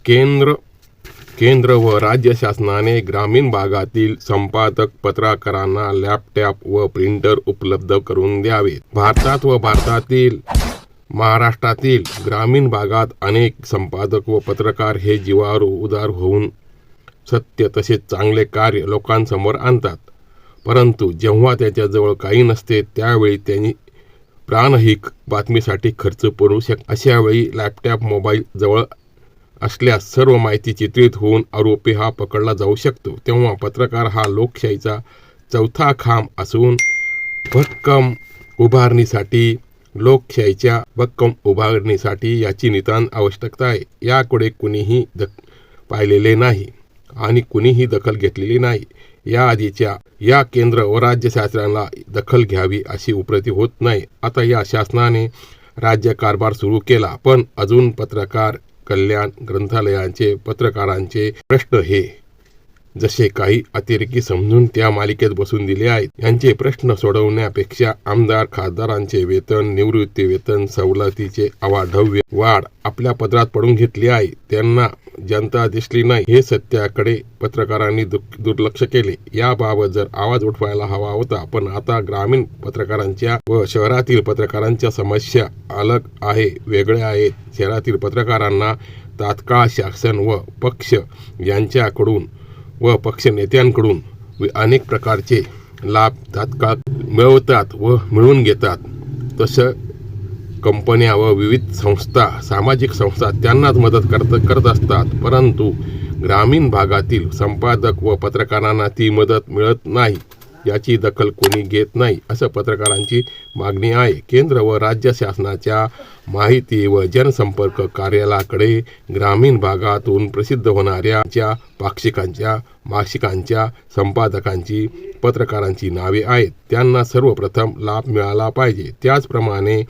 केंद्र व राज्य शासनाने ग्रामीण भागातील संपादक पत्रकारांना लॅपटॉप व प्रिंटर उपलब्ध करून द्यावे. भारतात व महाराष्ट्रातील ग्रामीण भागात अनेक संपादक व पत्रकार हे जीवावर उदार होऊन सत्य तसेच चांगले कार्य लोकांसमोर आणतात. परंतु जेव्हा त्याच्याजवळ काही नसते त्यावेळी त्यांनी प्राणही बातमीसाठी खर्च पडू शकते. अशा वेळी लॅपटॉप मोबाईल जवळ असल्यास सर्व माहिती चित्रित होऊन आरोपी हा पकडला जाऊ शकतो. तेव्हा पत्रकार हा लोकशाहीचा चौथा खांब असून लोकशाहीच्या भक्कम उभारणीसाठी याची नितांत आवश्यकता आहे. याकडे कुणीही पाहिलेले नाही आणि कुणीही दखल घेतलेली नाही. या केंद्र व राज्य शासनाला दखल घ्यावी अशी उपरती होत नाही. आता या शासनाने राज्य कारभार सुरू केला, पण अजून पत्रकार कल्याण ग्रंथालयांचे पत्रकारांचे प्रश्न हे जसे काही अतिरेकी समजून त्या मालिकेत बसून दिले आहेत. यांचे प्रश्न सोडवण्यापेक्षा आमदार खासदारांचे वेतन, निवृत्ती वेतन, सवलतीचे अवाढव्य वाढ आपल्या पदरात पडून घेतली आहे. त्यांना जनता दिसली नाही हे सत्याकडे पत्रकारांनी दुर्लक्ष केले. याबाबत जर आवाज उठवायला हवा होता, पण आता ग्रामीण पत्रकारांच्या व शहरातील पत्रकारांच्या समस्या अलग आहे, वेगळ्या आहेत. शहरातील पत्रकारांना तात्काळ शासन व पक्ष यांच्याकडून व पक्ष नेत्यांकडून अनेक प्रकारचे लाभ तात्काळ मिळवतात व मिळवून घेतात. तसं कंपन्या व विविध संस्था, सामाजिक संस्था त्यांनाच मदत करत असतात. परंतु ग्रामीण भागातील संपादक व पत्रकारांना ती मदत मिळत नाही. याची दखल कोणी घेत नाही असं पत्रकारांची मागणी आहे. केंद्र व राज्य शासनाच्या माहिती व जनसंपर्क कार्यालयाकडे ग्रामीण भागातून प्रसिद्ध होणाऱ्या पाक्षिकांच्या, मासिकांच्या संपादकांची, पत्रकारांची नावे आहेत. त्यांना सर्वप्रथम लाभ मिळाला पाहिजे. त्याचप्रमाणे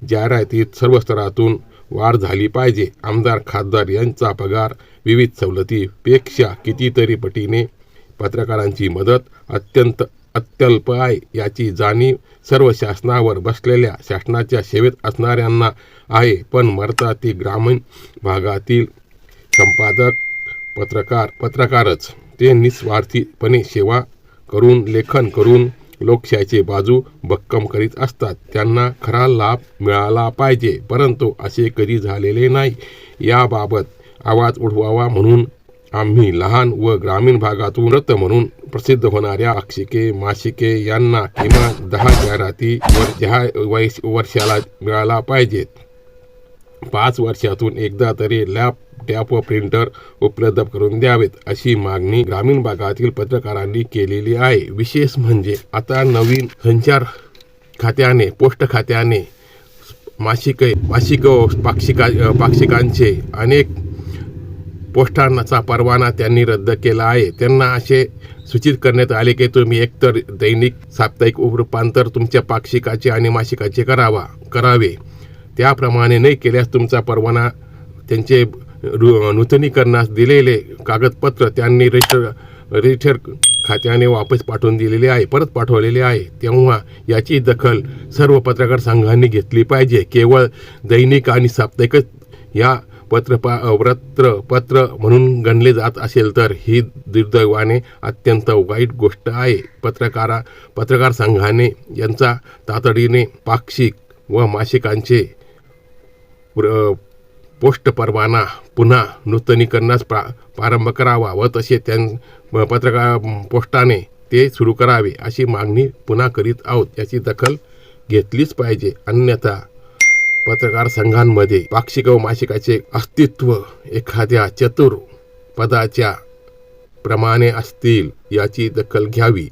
जाहिरातीत सर्व स्तरातून वाढ झाली पाहिजे. आमदार खासदार यांचा पगार विविध सवलतीपेक्षा कितीतरी पटीने पत्रकारांची मदत अत्यल्प आहे. याची जाणीव सर्व शासनावर बसलेल्या शासनाच्या सेवेत असणाऱ्यांना आहे. पण मरतात ती ग्रामीण भागातील संपादक पत्रकारच. ते निस्वार्थीपणे सेवा करून, लेखन करून लोकशाहीची बाजू भक्कम करीत असतात. त्यांना खरा लाभ मिळाला पाहिजे, परंतु असे कधी झालेले नाही. याबाबत आवाज उठवावा म्हणून आम्ही लहान व ग्रामीण भागातून व्रत म्हणून प्रसिद्ध होणाऱ्या पाक्षिके, मासिके यांना किमान 10 जाहिराती वर्षाला मिळाला पाहिजेत. 5 वर्षातून एकदा तरी लॅपटॉप व प्रिंटर उपलब्ध करून द्यावेत अशी मागणी ग्रामीण भागातील पत्रकारांनी केलेली आहे. विशेष म्हणजे आता नवीन संचार खात्याने, पोस्ट खात्याने मासिक पाक्षिकांचे अनेक पोस्टांचा परवाना त्यांनी रद्द केला आहे. त्यांना असे सूचित करण्यात आले की तुम्ही एकतर दैनिक, साप्ताहिक रूपांतर तुमच्या पाक्षिकाचे आणि मासिकाचे करावे. त्याप्रमाणे नाही केल्यास तुमचा परवाना, त्यांचे नूतनीकरणास दिलेले कागदपत्र त्यांनी रजिस्टर खात्याने वापस परत पाठवलेले आहे. तेव्हा याची दखल सर्व पत्रकार संघांनी घेतली पाहिजे. केवळ दैनिक आणि साप्ताहिकच या पत्र म्हणून गणले जात असेल तर ही दुर्दैवाने अत्यंत वाईट गोष्ट आहे. पत्रकार संघाने यांचा तातडीने पाक्षिक व मासिकांचे पोस्ट परवाना पुन्हा नूतनीकरणास प्रारंभ करावा व तसे पत्रकार पोस्टाने ते सुरू करावे अशी मागणी पुन्हा करीत आहोत. याची दखल घेतलीच पाहिजे. अन्यथा पत्रकार संघांमध्ये पाक्षिक व मासिकाचे अस्तित्व एखाद्या चतुर पदाच्या प्रमाणे असतील याची दखल घ्यावी.